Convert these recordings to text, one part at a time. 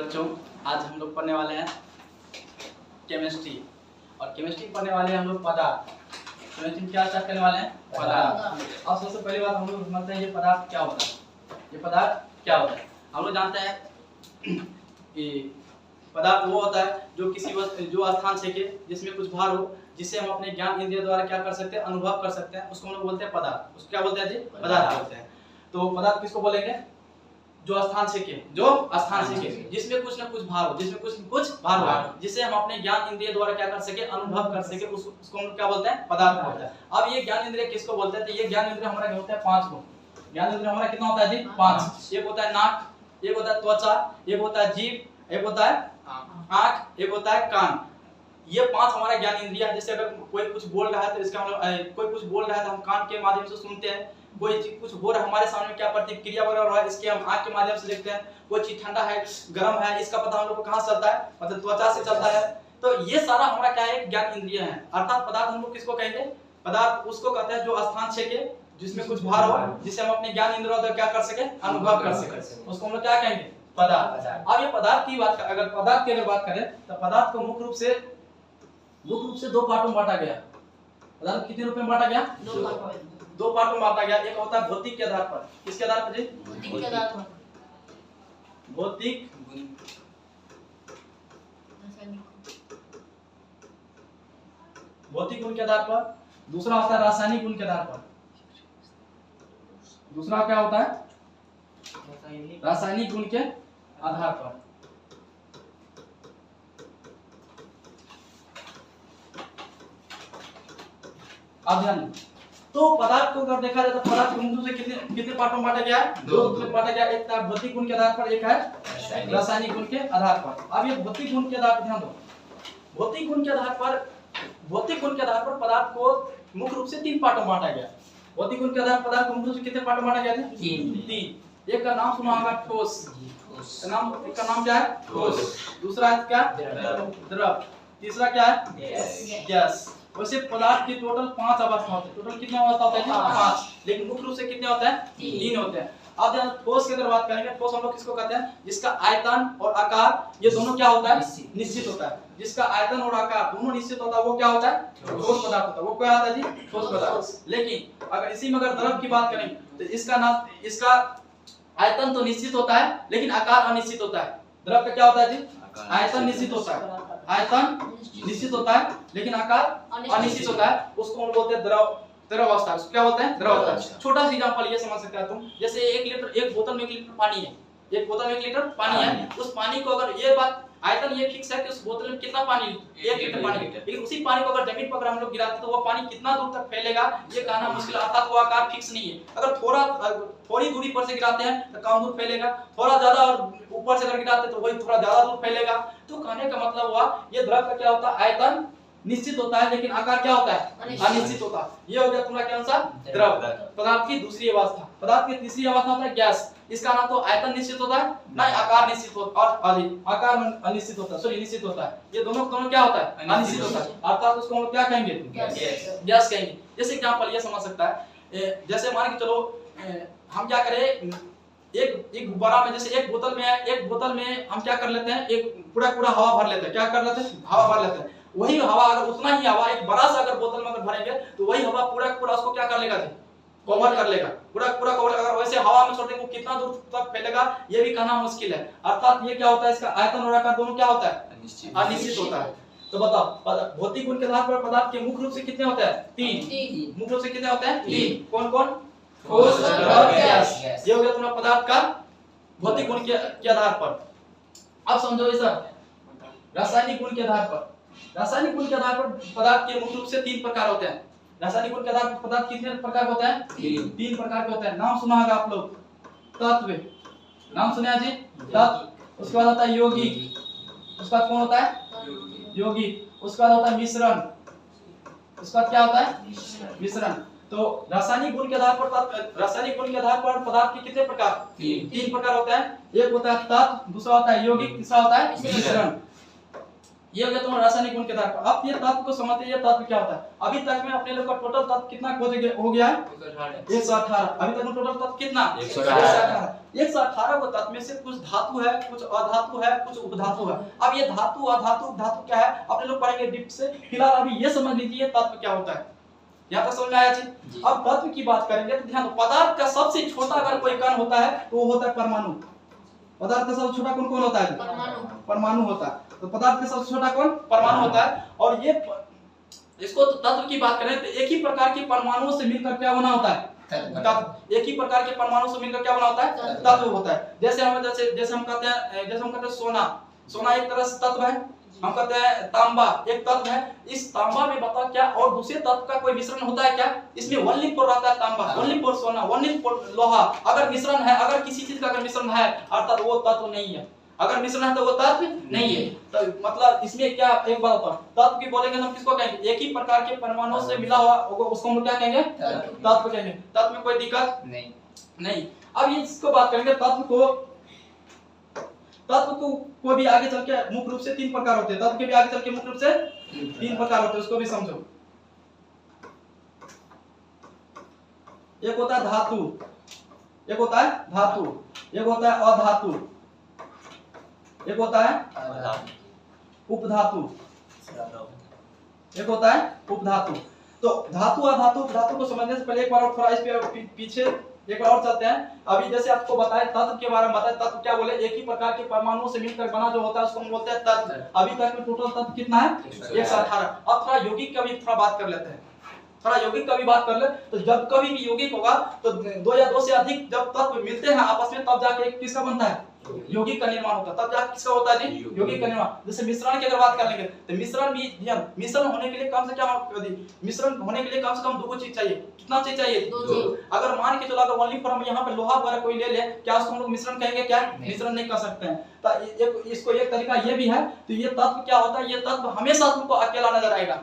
बच्चों, आज हम लोग पढ़ने वाले हैं केमिस्ट्री। और केमिस्ट्री पढ़ने वाले हैं हम लोग पदार्थ। केमिस्ट्री क्या स्टार्ट करने वाले हैं? पदार्थ। अब सबसे पहली बात हम लोग समझते हैं ये पदार्थ क्या होता है। ये पदार्थ क्या होता है? हम लोग जानते हैं कि पदार्थ वो होता है जो किसी जो स्थान से के जिसमें कुछ भार हो, जिसे हम अपने ज्ञान इंद्रिय द्वारा क्या कर सकते हैं, अनुभव कर सकते हैं, उसको हम लोग बोलते हैं पदार्थ। उसको क्या बोलते हैं जी? पदार्थ बोलते हैं। तो पदार्थ किसको बोलेंगे? जो स्थान से के जिसमें कुछ ना कुछ भार हो, जिसमें कुछ भार हो, जिसे हम अपने ज्ञान इंद्रिय द्वारा क्या कर सके, अनुभव कर सके, उसको हम क्या बोलते हैं? पदार्थ बोलते हैं। अब ये ज्ञान इंद्रिय किसको बोलते हैं? तो ये ज्ञान इंद्रिय हमारा होता है 5 गो। ज्ञान इंद्रिय हमारा कितना होता है जी? 5। एक होता है नाक, एक होता है त्वचा, एक होता है जीभ, एक होता है आंख, एक होता है कान। ये 5 हमारा ज्ञान इंद्रिय है। जैसे अगर कोई कुछ बोल रहा है तो इसका मतलब कोई कुछ बोल रहा है तो हम कान के माध्यम से सुनते हैं। कोई चीज कुछ हो रहा है हमारे सामने, क्या प्रतिक्रिया वगैरह हो रहा है, इसके हम आंख के माध्यम से देखते हैं। कोई चीज ठंडा है, गर्म है, इसका पता हम लोग को कहां से चलता है? मतलब त्वचा से चलता है। तो ये सारा हमारा क्या है? ज्ञान इंद्रिय है। अर्थात पदार्थ हम लोग किसको कहेंगे? पदार्थ उसको कहते हैं जो स्थान से के जिसमें कुछ भार हो, जिसे हम अपने ज्ञान इंद्रियों द्वारा क्या कर सके, अनुभव कर सके, उसको हम लोग क्या कहेंगे? पदार्थ। अब ये पदार्थ की बात अगर पदार्थ की बात करें तो पदार्थ को मुख्य रूप से 2 पार्टों में बांटा गया। पदार्थ कितने रूप में बांटा गया? 2 पार्टों में बांटा गया। एक होता है भौतिक के आधार पर। किसके आधार पर जी? भौतिक के आधार पर। भौतिक भौतिक गुण के आधार पर। दूसरा होता है रासायनिक गुण के आधार पर। दूसरा क्या होता है? रासायनिक गुण के आधार पर। अब ध्यान, तो पदार्थ को अगर देखा जाए तो पदार्थ को मुख्य से कितने पार्टों में बांटा गया है? 2 रूप में बांटा गया। एक था भौतिक गुण के आधार पर, एक है रासायनिक गुण के आधार पर। अब ये भौतिक गुण के आधार पर ध्यान दो। भौतिक गुण के आधार पर पदार्थ को मुख्य रूप से 3 पार्टों में बांटा गया। भौतिक गुण के आधार पर पदार्थ को मुख्य रूप से कितने पार्टों में बांटा गया था? 3। एक का नाम सुना होगा ठोस। एक का नाम क्या है? ठोस। दूसरा है क्या? द्रव। तीसरा क्या है? गैस। वैसे पदार्थ की टोटल 5 अवस्था होती है। टोटल कितने अवस्था होते हैं? 5। लेकिन मुख्य रूप से कितने होते हैं? 3 होते हैं। अब ध्यान, ठोस की अगर बात करेंगे, ठोस हम लोग किसको कहते हैं? जिसका आयतन और आकार ये दोनों क्या होता है? निश्चित होता है। जिसका आयतन और आकार दोनों निश्चित होता है वो क्या होता है? ठोस पदार्थ होता है। वो क्या होता है जी? ठोस पदार्थ। लेकिन अगर इसी में अगर द्रव की बात करें तो इसका आयतन तो निश्चित होता है लेकिन आकार अनिश्चित होता है। द्रव का क्या होता है जी? आयतन निश्चित होता है, आयतन निश्चित होता है लेकिन आकार अनिश्चित होता है। उसको हम बोलते हैं द्रव अवस्था। उसको क्या बोलते हैं? द्रव अवस्था। छोटा सा एग्जांपल ये समझ सकते हैं तुम, जैसे एक बोतल में 1 लीटर पानी है। एक बोतल में 1 लीटर पानी है। उस पानी को अगर ये बात आयतन ये फिक्स है कि उस बोतल में कितना पानी, 1 लीटर पानी, लेकिन उसी पानी को अगर जमीन पर हम लोग गिराते तो वो पानी कितना दूर तक फैलेगा ये कहना मुश्किल है। अर्थात वो आकार फिक्स नहीं है। अगर थोड़ी दूरी पर से गिराते हैं तो कम दूर फैलेगा, थोड़ा ज्यादा और ऊपर से अगर गिराते हैं तो वही थोड़ा ज्यादा दूर फैलेगा। तो कहने का मतलब हुआ ये द्रव का क्या होता है? आयतन निश्चित होता है लेकिन आकार क्या होता है? अनिश्चित होता है। ये हो गया तुम्हारा क्या आंसर? द्रव। पदार्थ की दूसरी अवस्था। पदार्थ की तीसरी अवस्था होता है गैस। इसका ना तो आयतन निश्चित होता है ना आकार निश्चित होता और आकार अनिश्चित होता है, सॉरी निश्चित होता है। ये दोनों क्या होता है? अनिश्चित होता है। अर्थात उसको हम क्या कहेंगे? गैस कहेंगे। जैसे एग्जांपल ये समझ सकता है, जैसे मान के चलो हम क्या करें, एक गुब्बारा में जैसे एक बोतल में हम क्या कर लेते हैं? एक पूरा हवा भर लेते हैं। क्या कर लेते हैं? हवा भर लेते हैं। वही हवा अगर उतना ही हवा एक बड़ा सा अगर बोतल में अगर भरेंगे तो वही हवा पूरा उसको क्या कर लेगा जी? कवर कर लेगा। पूरा कवर। अगर वैसे हवा में छोड़ देंगे वो कितना दूर तक फैलेगा ये भी कहना मुश्किल है। अर्थात ये क्या होता है? इसका आयतन और आकार दोनों क्या होता है? अनिश्चित होता है। तो बताओ भौतिक गुण के आधार पर पदार्थ के मुख्य रूप से कितने होते हैं? 3। मुख्य रूप से कितने होते हैं? 3। कौन? ठोस, द्रव, गैस। ये हो गया तुम्हारा पदार्थ का भौतिक गुण के आधार पर। अब समझो इसे रासायनिक गुण के आधार पर। रासायनिक गुण के आधार पर पदार्थ के मुख्य रूप से 3 प्रकार होते हैं। रासायनिक गुण के आधार पर पदार्थ कितने प्रकार के होते हैं? 3 प्रकार के होते हैं। नाम सुना होगा आप लोग, तत्व। नाम सुना है जी? तत्व। उसके बाद होता है यौगिक। उसके बाद कौन होता है? यौगिक। उसके बाद होता है मिश्रण। उसके बाद क्या होता है? मिश्रण। तो रासायनिक गुण के आधार पर पदार्थ के कितने प्रकार? 3 प्रकार होते हैं। एक होता है तत्व, दूसरा होता है यौगिक, तीसरा होता है मिश्रण। ये हो गया तुम्हारा रासायनिक गुण के आधार पर। अब ये तत्व को समझते हैं, ये तत्व क्या होता है। अभी तक में अपने लोग का टोटल तत्व कितना हो गया है 118। अभी तक में टोटल तत्व कितना 118। 118 को तत्व में से कुछ धातु है, कुछ अधातु है, कुछ उपधातु है। अब ये धातु अधातु उपधातु क्या है अपने लोग पढ़ेंगे डीप से। फिलहाल अभी ये समझ लीजिए तत्व क्या होता है। यहाँ तक समझ में आया जी। अब तत्व की बात करेंगे तो ध्यान दो, पदार्थ का सबसे छोटा अगर कोई कण होता है तो वो होता है परमाणु। पदार्थ का सबसे छोटा कौन होता है? परमाणु होता है। तो पदार्थ का सबसे छोटा कौन? परमाणु होता है। और ये इसको तो तत्व की बात करें तो एक ही प्रकार के परमाणुओं से मिलकर क्या बना होता है? तत्व। एक ही प्रकार के परमाणु से मिलकर क्या बना होता है? तत्व होता है। जैसे हम कहते हैं सोना एक तरह से तत्व है। हम कहते हैं तांबा एक तत्व है। इस तांबा में बताओ क्या और दूसरे तत्व का कोई मिश्रण होता है क्या? इसमें 1 लिंक रहता है तांबा, 1 लिंक सोना, 1 लिंक लोहा। अगर मिश्रण है, अगर किसी चीज का अगर मिश्रण है अर्थात वो तत्व नहीं है। अगर मिश्रण है तो वो तत्व नहीं है। तो मतलब इसमें क्या एक बात होता है, तत्व की बोलेंगे तो हम किसको कहेंगे? एक ही प्रकार के परमाणुओं से मिला हुआ उसको हम क्या कहेंगे? तत्व कहेंगे। तत्व में कोई दिक्कत नहीं। अब इसको बात करेंगे तत्व को भी आगे चल के मुख्य रूप से 3 प्रकार होते हैं। तत्व के भी आगे चल के मुख्य रूप से 3 प्रकार होते हैं, उसको भी समझो। एक होता है धातु, एक होता है अधातु, एक होता है उपधातु, एक होता है उपधातु। तो धातु अधातु उपधातु को समझने से पहले एक बार और थोड़ा इस पे पीछे एक बार और चलते हैं। अभी जैसे आपको बताया तत्व के बारे में बताया, तत्व क्या बोले? एक ही प्रकार के परमाणुओं से मिलकर बना जो होता है उसको हम बोलते हैं तत्व। अभी तक में टोटल तत्व कितना है? 118। अब थोड़ा यौगिक का भी थोड़ा बात कर लेते हैं। थोड़ा यौगिक का भी बात कर ले तो जब कभी भी यौगिक होगा तो 2 या 2 से अधिक जब तत्व मिलते हैं आपस में तब जाके एक किसका बनता है? यौगिक का निर्माण होता है। तब जाके किसका होता है जी? यौगिक का निर्माण। जैसे मिश्रण की अगर बात कर लेंगे तो मिश्रण होने के लिए कम से कम 2 चीज चाहिए। कितना चीज चाहिए? 2 चीज। अगर मान के चलो अगर ओनली फॉर हम यहाँ पे लोहा वगैरह कोई ले ले, क्या उसको हम लोग मिश्रण कहेंगे? क्या मिश्रण नहीं कर सकते हैं। तो इसको एक तरीका ये भी है। तो ये तत्व क्या होता है? ये तत्व हमेशा तुमको अकेला नजर आएगा।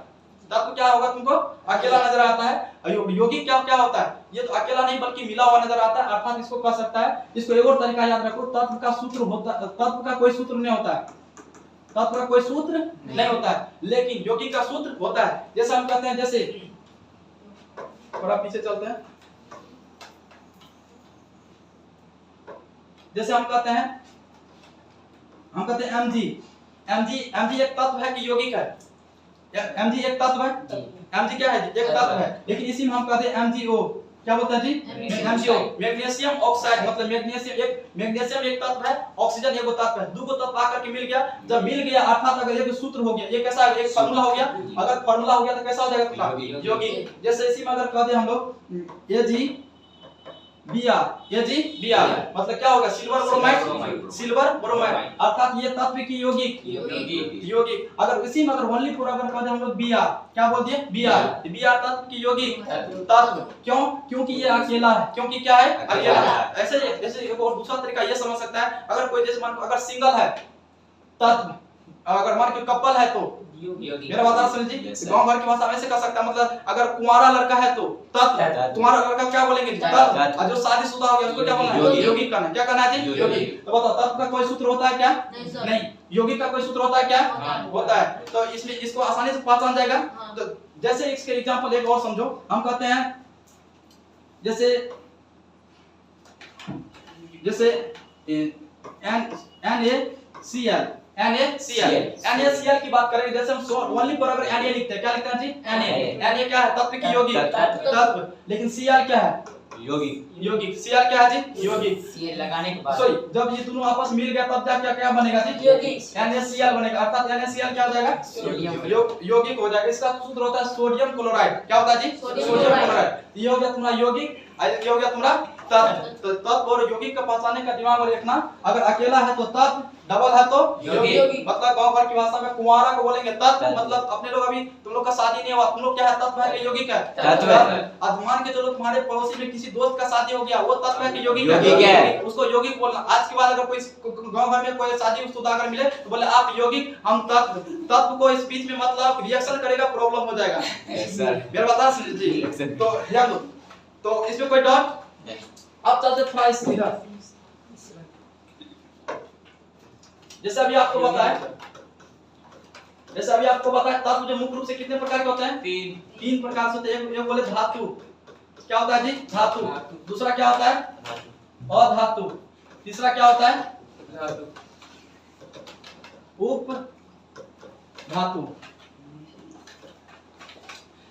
तत्व क्या होगा? तुमको अकेला नजर आता है। यौगिक क्या होता है? ये तो अकेला नहीं बल्कि मिला हुआ नजर आता है। अर्थात इसको कह सकता है, इसको एक और तरीका याद रखो, तत्व का सूत्र होता है, तत्व का कोई सूत्र नहीं होता है। तत्व का कोई सूत्र नहीं होता है, लेकिन यौगिक का सूत्र होता है। जैसे हम कहते हैं, जैसे थोड़ा पीछे चलते हैं, जैसे हम कहते हैं Mg एक तत्व है कि यौगिक है? Mg एक तत्व है। Mg क्या है? एक तत्व है। लेकिन इसी में हम कहते हैं MgO। क्या बोलते हैं जी? MgO magnesium oxide. मतलब मैग्नीशियम एक तत्व है, ऑक्सीजन एक तत्व है। 2 तत्व आकर के मिल गया। जब मिल गया अर्थात अगर एक सूत्र हो गया, ये कैसा है? एक फार्मूला हो गया। अगर फार्मूला हो गया तो कैसा हो जाएगा? यौगिक। जैसे इसी में अगर कह दे हम लोग AgBr मतलब क्या होगा? सिल्वर ब्रोमाइड अर्थात ये तत्व की यौगिक। अगर इसी में अगर ओनली फॉर अगर कह दे हम लोग Br, क्या बोल दिए? Br तत्व की यौगिक तत्व। क्यों? क्योंकि ये अकेला है। क्योंकि क्या है? अकेला है। ऐसे एक और दूसरा तरीका ये समझ सकता है, अगर कोई जैसे मान अगर सिंगल है तत्व, अगर मान के कपल है तो मेरा बात समझिए। गांव घर की भाषा में ऐसे कर सकता है, मतलब अगर कुंवारा लड़का है तो तत्व, कुंवारा लड़का क्या बोलेंगे? तत्व। और जो शादीशुदा हो गया उसको क्या बोलना है? यौगिक करना। क्या करना है जी? यौगिक। तो बताओ तत्व का कोई सूत्र होता है क्या? नहीं। यौगिक का कोई सूत्र होता है क्या? होता है। तो इसमें इसको आसानी से पहचान जाएगा। तो जैसे इसके एग्जांपल एक और समझो, हम कहते हैं जैसे NaCl की बात करेंगे। जैसे हम ओनली पर अगर Na लिखते हैं, क्या लिखते हैं जी? Na क्या है? तत्व की यौगिक तत्व। लेकिन Cl क्या है? यौगिक। Cl क्या है जी? यौगिक। Cl लगाने के बाद जब ये दोनों आपस मिल गया तब जाके क्या बनेगा जी? यौगिक। NaCl बनेगा। अर्थात NaCl क्या हो जाएगा? यौगिक हो जाएगा। इसका सूत्र होता है सोडियम क्लोराइड। क्या होता है जी? Sodium chloride. ये हो गया तुम्हारा यौगिक, ये हो गया तुम्हारा तत्व। तत्व और यौगिक का पहचानने का दिमाग में रखना। अगर अकेला है तो तत्व, डबल है तो यौगिक। मतलब गांव भर की भाषा में कुंवारा को बोलेंगे तत्व। मतलब अपने लोग अभी तुम लोग का शादी नहीं हुआ, तुम लोग क्या है? तत्व है कि यौगिक है? तत्व है। अब मान के चलो तुम्हारे पड़ोसी में किसी दोस्त का शादी हो गया, वो तत्व है कि यौगिक है? उसको यौगिक बोलना। आज के बाद अगर कोई गांव भर में कोई शादीशुदा अगर मिले तो बोले आप यौगिक, हम तत्व। तत्व को इस बीच में मतलब रिएक्शन करेगा, प्रॉब्लम हो जाएगा। मेरा बता जी। तो ध्यान दो। तो इसमें कोई डाउट? अब चलते थोड़ा इधर। जैसे अभी आपको बताया जैसे अभी आपको बताया तत्व जो मुख्य रूप से कितने प्रकार के होते हैं? तीन प्रकार से होते हैं। एक बोले धातु, क्या होता है जी? धातु। दूसरा क्या होता है? अधातु। तीसरा क्या होता है? उप धातु।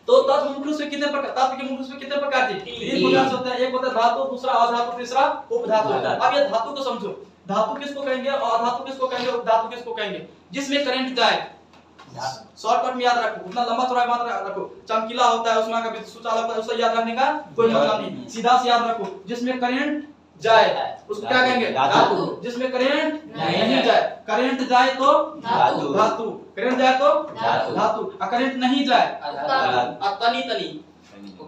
तो तत्व मुख्य रूप से कितने प्रकार, तत्व के मुख्य रूप से कितने प्रकार जी? तीन प्रकार से होते हैं। एक होता है धातु, दूसरा अधातु, तीसरा उपधातु। अब ये धातु को समझो, धातु किसको कहेंगे और अधातु किसको कहेंगे, उपधातु किसको कहेंगे? जिसमें करंट जाए, शॉर्टकट में याद रखो, उतना लंबा चौड़ा मत रखो। चमकीला होता है उसमें कभी सुचालक होता है, उससे याद रखने का कोई मतलब नहीं, सीधा से याद रखो। जिसमें करंट जाए उसको क्या कहेंगे? धातु। जिसमें करंट नहीं जाए, करंट जाए तो धातु, करंट जाए तो धातु, और करंट नहीं जाए तनी तनी,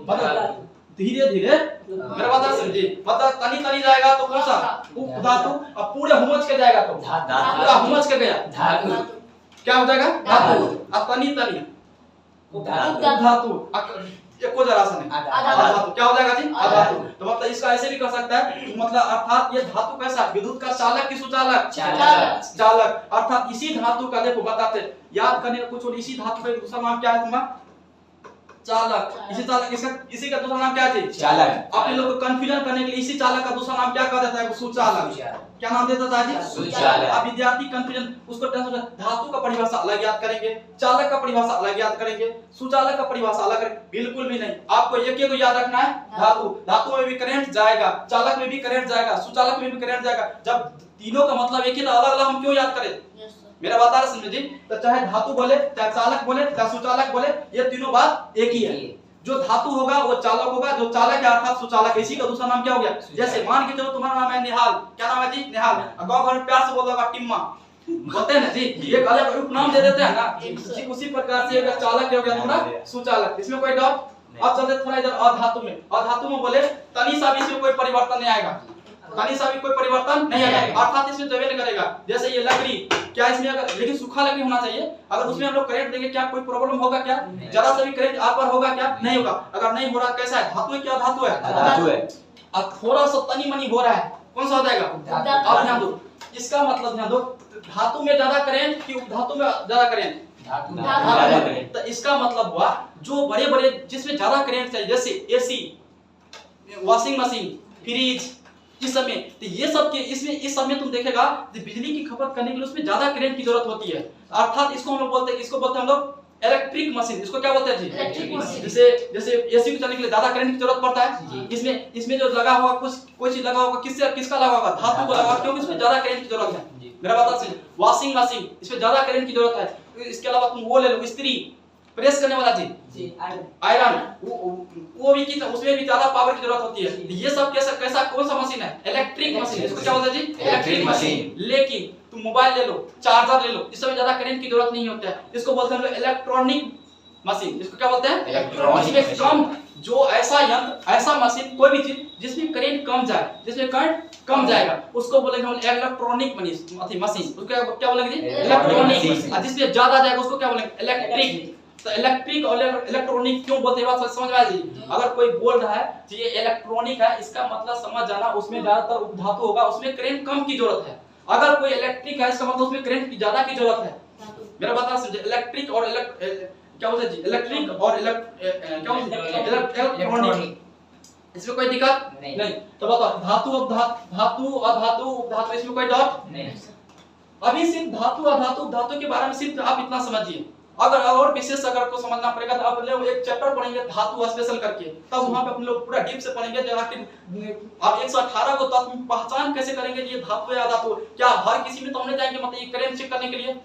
मतलब धीरे धीरे, मेरा बात समझिए, मतलब तनी तनी जाएगा तो कौन सा? उपधातु। और पूरे हुमच के जाएगा तो पूरा हुमच के गया धातु, क्या हो जाएगा? धातु। अब तनी तनी धातु, एको जरा सा नहीं, अधातु। क्या हो जाएगा जी? अधातु। तो मतलब इसका ऐसे भी कर सकता है, मतलब अर्थात ये धातु कैसा? विद्युत का चालक की सुचालक? चालक। अर्थात इसी धातु का, देखो बताते, याद करने का कुछ, इसी धातु का दूसरा नाम क्या है तुम्हारा? चालक। इसी चालक, इसी का दूसरा नाम क्या है? चालक। आप लोग को कंफ्यूजन करने के लिए इसी चालक का दूसरा नाम क्या कहा जाता है? सुचालक। क्या नाम देता था जी? सुचालक। अब विद्यार्थी कंफ्यूजन, उसको धातु का परिभाषा अलग याद करेंगे, चालक का परिभाषा अलग याद करेंगे, सुचालक का परिभाषा अलग करेंगे, बिल्कुल भी नहीं। आपको एक ही को याद रखना है, धातु। धातु में भी करंट जाएगा, चालक में भी करंट जाएगा, सुचालक में भी करंट जाएगा। जब तीनों का मतलब एक ही था, अलग अलग हम क्यों याद करें? मेरा बात आ रहा समझे जी? तो चाहे धातु बोले, चाहे चालक बोले, चाहे सुचालक बोले, ये तीनों बात एक ही है। जो धातु होगा वो चालक होगा, जो चालक है अर्थात सुचालक। इसी का दूसरा नाम क्या हो गया? जैसे मान के चलो तुम्हारा नाम है निहाल, क्या नाम है जी? निहाल। गांव घर में प्यार से बोल रहा टिम्मा, बोलते हैं ना जी, एक अलग उपनाम दे देते हैं ना, उसी प्रकार से अगर चालक हो गया तुम्हारा सुचालक। इसमें कोई डाउट? अब चलते थोड़ा इधर अधातु में। अधातु में बोले तनी सा भी इसमें कोई परिवर्तन नहीं आएगा, तनी सा भी कोई परिवर्तन नहीं आएगा, अर्थात इसमें जबे नहीं करेगा। जैसे ये लकड़ी, क्या इसमें अगर, लेकिन सूखा लकड़ी होना चाहिए, अगर उसमें हम लोग करंट देंगे क्या कोई प्रॉब्लम होगा क्या? जरा सा भी करंट आप पर होगा क्या? नहीं होगा। अगर नहीं हो रहा कैसा है? धातु है क्या? धातु है, धातु है। अब थोड़ा सा तनी मनी हो रहा है, कौन सा हो जाएगा? आप ध्यान दो, इसका मतलब ध्यान दो, धातु में ज्यादा करंट कि उपधातु में ज्यादा करंट? धातु। तो इसका मतलब हुआ जो बड़े बड़े जिसमें ज्यादा करंट चाहिए, जैसे एसी, वॉशिंग मशीन, फ्रिज, इस समय, तो ये सब के इसमें इस समय तुम देखेगा बिजली की खपत करने के लिए उसमें ज्यादा करंट की जरूरत होती है। अर्थात इसको हम लोग बोलते हैं, इसको बोलते हैं हम लोग इलेक्ट्रिक मशीन। इसको क्या बोलते हैं जी? Electric machine. जैसे एसी को चलाने के लिए ज्यादा करंट की जरूरत पड़ता है, इसमें जो लगा होगा कोई चीज लगा होगा, किसका लगा होगा? धातु को लगा होगा, क्योंकि इसमें ज्यादा करंट की जरूरत है। मेरा बात समझ। वॉशिंग मशीन, इसमें ज्यादा करंट की जरूरत है। इसके अलावा तुम वो ले लो, इस्त्री, प्रेस करने वाला जी, आयरन, वो भी की उसमें भी ज्यादा पावर की जरूरत होती है। ये सब कैसा कौन सा मशीन है? Electric machine. इसको क्या बोलते हैं जी? Electric machine. लेकिन तुम मोबाइल ले लो, चार्जर ले लो, इस सब में ज्यादा करंट की जरूरत नहीं होता है, इसको बोलते हैं हम लोग इलेक्ट्रॉनिक मशीन। इसको क्या बोलते हैं? इलेक्ट्रॉनिक। कम, जो ऐसा यंत्र, ऐसा मशीन, कोई भी चीज जिसमें करंट कम जाए, जिसमें करंट कम जाएगा, उसको बोलेंगे हम इलेक्ट्रॉनिक मशीन। उसको क्या बोलेंगे जी? इलेक्ट्रॉनिक। और जिसमें ज्यादा जाएगा उसको क्या बोलेंगे? इलेक्ट्रिक। तो इलेक्ट्रिक और इलेक्ट्रॉनिक क्यों बोलते हैं, बात समझ में आ जी? अगर कोई बोल रहा है कि ये इलेक्ट्रॉनिक है, इसका मतलब समझ जाना उसमें ज्यादातर उपधातु होगा, उसमें करंट कम की जरूरत है। अगर कोई इलेक्ट्रिक है, इसका मतलब उसमें करंट की ज्यादा की जरूरत है। मेरा बात आप समझे? इलेक्ट्रिक और क्या बोलते हैं जी? इलेक्ट्रिक और इलेक्ट्रॉनिक, इसमें कोई दिक्कत नहीं। तो बताओ धातु अधातु उपधातु, इसमें कोई डाउट नहीं। अभी सिर्फ धातु अधातु के बारे में सिर्फ आप इतना समझिए। अगर और विशेष अगर को समझना पड़ेगा तो आप लोग एक चैप्टर पढ़ेंगे धातु स्पेशल करके, तब वहां पे अपने लोग पूरा डीप से पढ़ेंगे जहाँ कि आप 118 को तत्व में पहचान कैसे करेंगे ये धातु है अधातु। क्या हर किसी में तो हमने जाएंगे मतलब ये करंट चेक करने के लिए?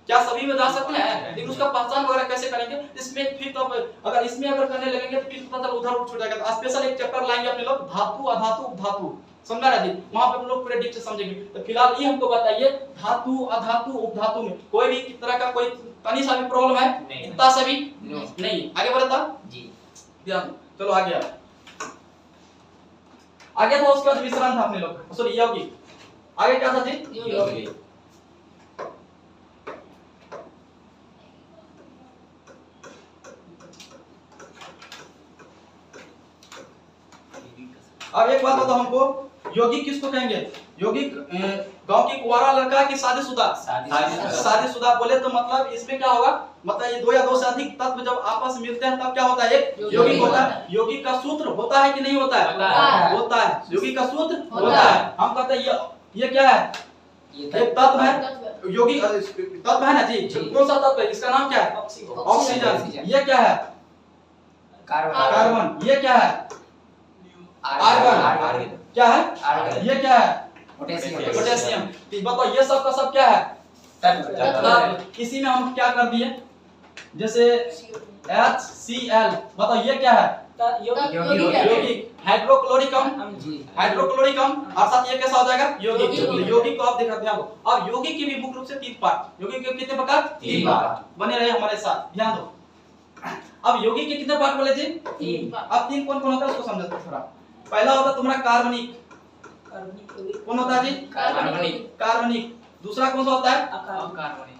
क्या सभी में जा सकते हैं? लेकिन उसका पहचान वगैरह कैसे करेंगे? इसमें फिर तो अगर इसमें अगर करने लगेंगे तो फिर पता चल उधर छूट जाएगा। तो स्पेशल एक चैप्टर लाएंगे अपने लोग धातु अधातु उपधातु, समझा रहा जी? वहां पे हम लोग पूरे डीप से समझेंगे। तो फिलहाल ये हमको बताइए धातु अधातु उपधातु में कोई भी तरह का कोई तनी सा भी प्रॉब्लम है? इतना सा भी नहीं। आगे बढ़ता जी, चलो आगे आगे था। उसके बाद विश्राम था अपने लोग, सॉरी योगी। आगे क्या था जी? योगी। अब एक बात बताओ हमको, यौगिक किसको कहेंगे? यौगिक गांव की कुंवारा लड़का की शादीशुदा शादीशुदा बोले तो मतलब इसमें क्या होगा, मतलब ये दो या दो से अधिक तत्व जब आपस में मिलते हैं तब क्या होता है, एक यौगिक होता है। यौगिक का सूत्र होता है कि नहीं होता है? होता है। यौगिक का सूत्र होता है। हम कहते हैं ये क्या है, एक तत्व है, यौगिक तत्व है ना जी। कौन सा तत्व है, इसका नाम क्या है, ऑक्सीजन। ये क्या है, कार्बन। ये क्या है, आर्गन। क्या है, ये क्या है, पोटेशियम। बताओ ये सब का सब क्या है, तत्व। इसी में हम क्या कर दिए, जैसे HCl। बताओ ये क्या है, यौगिक। हाइड्रोक्लोरिकम, हाइड्रोक्लोरिकम अर्थात ये कैसा हो जाएगा, यौगिक। यौगिक को आप देख रहे हैं। अब यौगिक के भी मुख्य रूप से 3 पार्ट। यौगिक के कितने प्रकार, 3 पार्ट। बने रहे हमारे साथ, ध्यान दो। अब यौगिक के कितने पार्ट बोले थे, 3। अब 3 कौन कौन होता है उसको समझते हैं थोड़ा। पहला होता है तुम्हारा कार्बनिक। कौन होता है जी, कार्बनिक। दूसरा कौन सा होता है,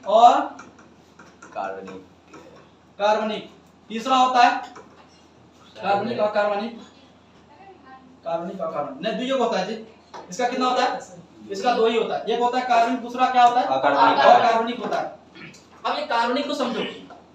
और कार्बनिक। तीसरा होता है कार्बनिक और कार्बनिक। नहीं, दुइयों होता है जी। इसका कितना होता है, इसका 2 ही होता है। एक होता है कार्बनिक, दूसरा क्या होता है, कार्बनिक होता है। अब ये कार्बनिक को समझो।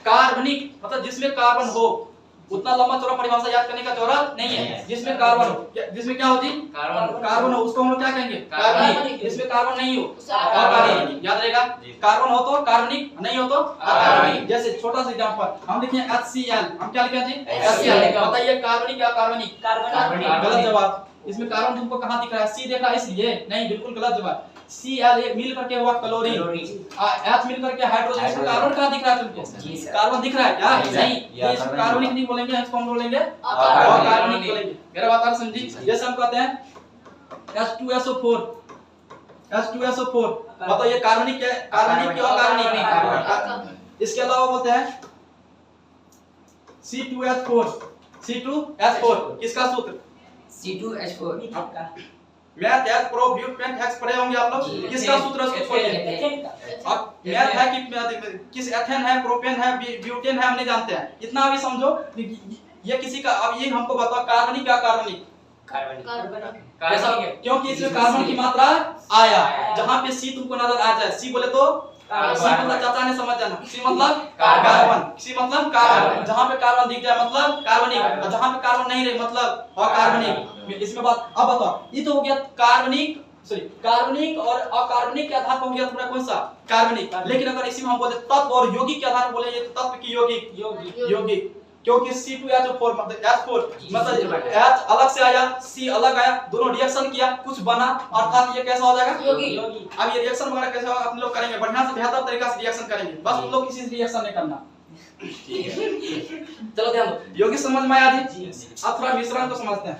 कार्बनिक मतलब जिसमें कार्बन हो, उतना लंबा चौड़ा परिभाषा याद करने का जरूरत नहीं है। जिसमें कार्बन हो, जिसमें क्या होती, कार्बन हो, उसको हम क्या कहेंगे, कार्बनिक। जिसमें कार्बन नहीं हो, अकार्बनिक। याद रहेगा, कार्बन हो तो कार्बनिक, नहीं हो तो अकार्बनिक। जैसे छोटा सा एग्जांपल हम लिखें HCl। हम क्या लिखें जी, HCl। बताइए कार्बनिक या कार्बनिक, गलत जवाब। इसमें कार्बन तुमको कहां दिख रहा है, C देख रहा है इसलिए नहीं, बिल्कुल गलत जवाब। Cl एक मिल करके हुआ क्लोरीन, H मिल करके हाइड्रोजन। इसमें कार्बन कहां दिख रहा है तुमको, कार्बन दिख रहा है क्या, नहीं। ये इसको कार्बनिक नहीं बोलेंगे, इसको हम बोलेंगे अकार्बनिक बोलेंगे। मेरा बात आप समझी। जैसे हम कहते हैं H2SO4, H2SO4। मतलब ये कार्बनिक है, कार्बनिक और कार्बनिक। इसके अलावा बोलते हैं C2H4, C2H4। किसका सूत्र, C2H4। Math H pro butane hex पढ़े होंगे आप लोग। किसका सूत्र उसको छोड़िए। अब मैथ है कि किस एथेन है, प्रोपेन है, ब्यूटेन है, हम नहीं जानते हैं। इतना भी समझो ये किसी का। अब ये हमको बताओ कार्बनिक या कार्बनिक, कार्बनिक। क्योंकि इसमें कार्बन की मात्रा आया। जहां पे C तुमको नजर आ जाए, C बोले तो सी मतलब चाचा ने समझ जाना, सी मतलब कार्बन, सी मतलब कार्बन। जहां पे कार्बन दिख जाए मतलब कार्बनिक, और जहां पे कार्बन नहीं रहे मतलब अकार्बनिक। इसमें बात। अब बताओ, ये तो हो गया कार्बनिक, सॉरी कार्बनिक और अकार्बनिक के आधार पर हो गया तुम्हारा कौन सा, कार्बनिक। लेकिन अगर इसी में हम बोले तत्व और यौगिक के आधार पर बोले, ये तत्व की यौगिक। क्योंकि C2H4 मतलब H4 मतलब H अलग से आया, C अलग आया, दोनों रिएक्शन किया, कुछ बना, अर्थात ये कैसा हो जाएगा, यौगिक। अब ये रिएक्शन वगैरह कैसे होगा आप लोग करेंगे, बढ़िया से बेहतर तरीका से रिएक्शन करेंगे। बस तुम लोग किसी से रिएक्शन नहीं करना, ठीक है। चलो ध्यान दो, यौगिक समझ में आया जी। अब थोड़ा मिश्रण को समझते हैं।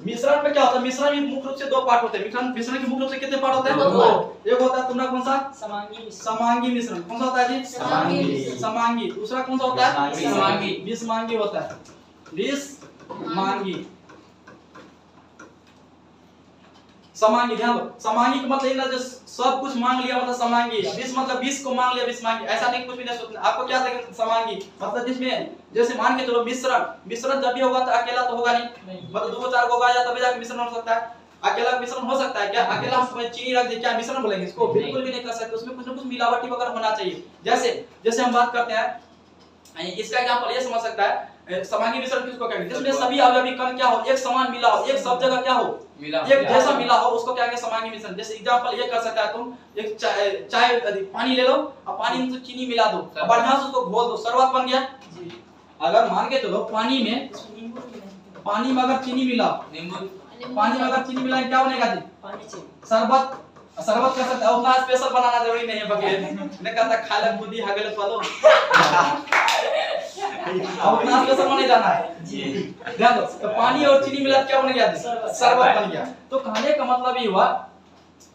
मिश्रण में क्या होता है, मिश्रण में मुख्य रूप से 2 पार्ट होते हैं। मिश्रण के मुख्य रूप से कितने पार्ट होते हैं, 2। एक होता है तुम्हारा कौन सा, समांगी मिश्रण। कौन सा होता है जी, समांगी। दूसरा कौन सा होता है, विषमांगी होता है, विषमांगी। समांगी, ध्यान दो, समांगी का मतलब ना जो सब कुछ मांग लिया मतलब समांगी। विष मतलब विष को मांग लिया विषमांगी, ऐसा नहीं, कुछ भी नहीं सोचना। आपको क्या लगेगा समांगी मतलब जिसमें जैसे मान के चलो मिश्रण जब भी होगा तो अकेला तो होगा नहीं, मतलब 2-4 को होगा या तभी जाके मिश्रण हो सकता है। अकेला मिश्रण हो सकता है क्या, अकेला हम चीनी रख दे क्या मिश्रण बोलेंगे इसको, बिल्कुल भी नहीं कर सकते। उसमें कुछ ना कुछ मिलावटी वगैरह होना चाहिए। जैसे हम बात करते हैं, इसका एग्जांपल ये समझ सकता है, समांगी मिश्रण किसको कहेंगे, जिसमें सभी अवयवी कण क्या हो, एक समान मिला हो, एक सब जगह क्या हो, एक जैसा मिला हो, उसको क्या कहेंगे, समांगी मिश्रण। जैसे एग्जांपल ये कर सकता है, तुम एक चाय पानी ले लो और पानी में तो चीनी मिला दो, बढ़िया से उसको घोल दो, शरबत बन गया। अगर मान के चलो पानी में अगर चीनी मिला, पानी में अगर चीनी मिला क्या बनेगा जी, शरबत कर सकते हैं। उतना स्पेशल बनाना जरूरी नहीं है, बगैर ने कहता खा ले खुद ही हगले फलो अब उतना स्पेशल नहीं जाना है जी। ध्यान दो, तो पानी और चीनी मिला क्या बन गया, शरबत बन गया। तो कहने का मतलब ये हुआ,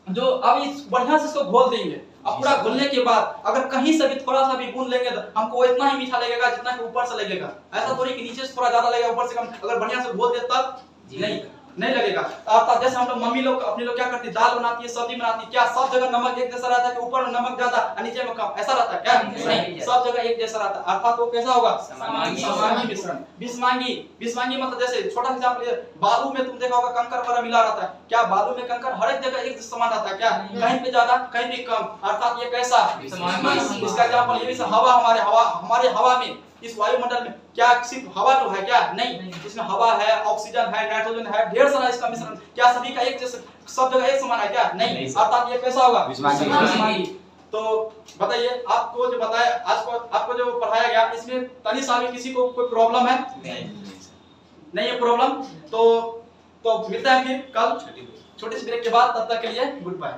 जो अब इस बढ़िया से इसको घोल देंगे। अब पूरा घोलने के बाद अगर कहीं से भी थोड़ा सा भी बूंद लेंगे तो हमको इतना ही मीठा लगेगा जितना कि ऊपर से लगेगा। ऐसा थोड़ी कि नीचे से थोड़ा ज्यादा लगेगा ऊपर से कम। अगर बढ़िया से घोल दे तब नहीं, नहीं लगेगा। अर्थात जैसे हम लोग मम्मी लोग अपने लोग क्या करती है, दाल बनाती है, सब्जी बनाती है, क्या सब जगह नमक एक जैसा रहता है कि ऊपर नमक ज्यादा और नीचे में कम, ऐसा रहता है क्या? नहीं, सब जगह एक जैसा रहता है। अर्थात वो कैसा होगा? समांगी मिश्रण। बिस्मांगी मतलब जैसे छोटा सा एग्जांपल है, बालू में तुम देखा होगा कंकर वगैरह मिला रहता है, क्या बालू में कंकर हर एक जगह एक समान रहता है क्या? कहीं पे ज्यादा कहीं पे कम, अर्थात ये कैसा? इसका एग्जांपल ये हवा, हमारे हवा में, इस वायुमंडल में क्या सिर्फ हवा तो है क्या? नहीं, इसमें हवा है, ऑक्सीजन है, नाइट्रोजन है, ढेर सारा इसका मिश्रण, क्या सभी का एक जैसे सब जगह एक समान है क्या? नहीं, अर्थात ये कैसा होगा? बिस्मांगी। तो बताइए, आपको जो बताया आज को आपको जो पढ़ाया गया, इसमें तनी सा भी किसी को कोई प्रॉब्लम है? नहीं है प्रॉब्लम। तो मिलते हैं फिर कल छोटे से ब्रेक के बाद, तब तक के लिए गुड बाय।